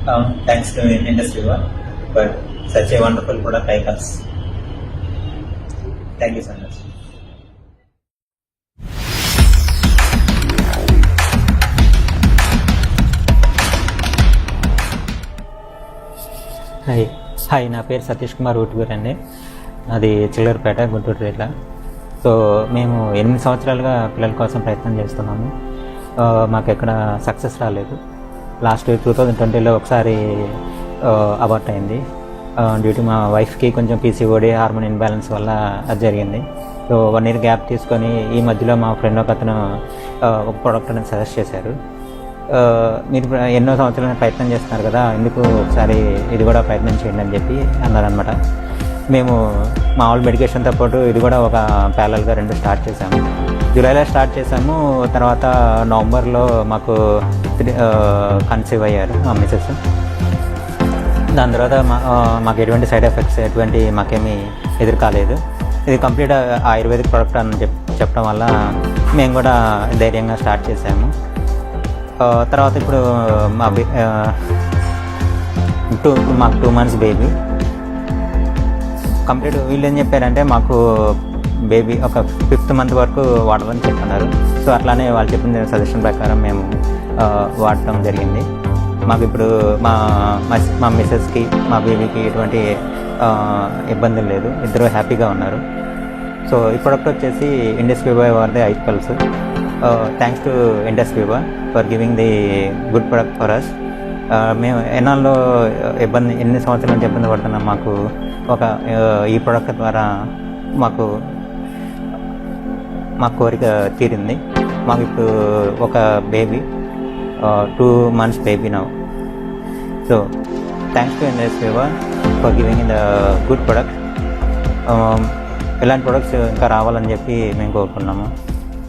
Thanks to Indus River for such a wonderful product like us. Thank you so much. Hi నా పేరు సతీష్ కుమార్ ఊటుగూరు అండి. అది చిల్లరపేట, గుంటూరు జిల్లా. So మేము 8 సంవత్సరాలుగా పిల్లల కోసం ప్రయత్నం చేస్తున్నాము. మాకు ఎక్కడ సక్సెస్ రాలేదు. లాస్ట్ 2020లో ఒకసారి అబార్ట్ అయింది. డ్యూ టు మా వైఫ్కి కొంచెం పీసీఓడి హార్మోన్ ఇన్బ్యాలెన్స్ వల్ల అది జరిగింది. సో 1 year గ్యాప్ తీసుకొని ఈ మధ్యలో మా ఫ్రెండ్ ఒక అతను ఒక ప్రోడక్ట్ అనేది సజెస్ట్ చేశారు. మీరు ఎన్నో సంవత్సరాలు ప్రయత్నం చేస్తున్నారు కదా, ఎందుకు ఒకసారి ఇది కూడా ప్రయత్నం చేయండి అని చెప్పి అన్నారనమాట. మేము మామూలు మెడికేషన్తో పాటు ఇది కూడా ఒక ప్యారలల్గా 2 స్టార్ట్ చేసాము. జూలైలో స్టార్ట్ చేసాము. తర్వాత నవంబర్లో మాకు కన్సీవ్ అయ్యారు మా మిసెస్. దాని తర్వాత మాకు ఎటువంటి సైడ్ ఎఫెక్ట్స్ మాకేమీ ఎదురు కాలేదు. ఇది కంప్లీట్ ఆయుర్వేదిక్ ప్రోడక్ట్ అని చెప్పడం వల్ల మేము కూడా ధైర్యంగా స్టార్ట్ చేసాము. తర్వాత ఇప్పుడు మాకు 2 months బేబీ కంప్లీట్. వీళ్ళు ఏం చెప్పారంటే మాకు బేబీ ఒక 5th month వరకు వాడమని చెప్తున్నారు. సో అట్లానే వాళ్ళు చెప్పిన సజెషన్ ప్రకారం మేము వాడటం జరిగింది. మాకు ఇప్పుడు మా మిసెస్కి మా బేబీకి ఎటువంటి ఇబ్బందులు లేదు, ఇద్దరు హ్యాపీగా ఉన్నారు. సో ఈ ప్రోడక్ట్ వచ్చేసి ఇండస్ వివా వారిది ఐపల్స్. Thanks to Indus Viva for giving the good product for us. మేము ఎన్ని సంవత్సరాల నుంచి ఇబ్బంది పడుతున్నాం. మాకు ఈ ప్రోడక్ట్ ద్వారా మా కోరిక తీరింది. మాకు ఇప్పుడు ఒక baby 2 months baby now. So thanks to Indus Viva for giving the good product. ఇలాంటి ప్రొడక్ట్స్ ఇంకా రావాలని చెప్పి మేము కోరుకున్నాము.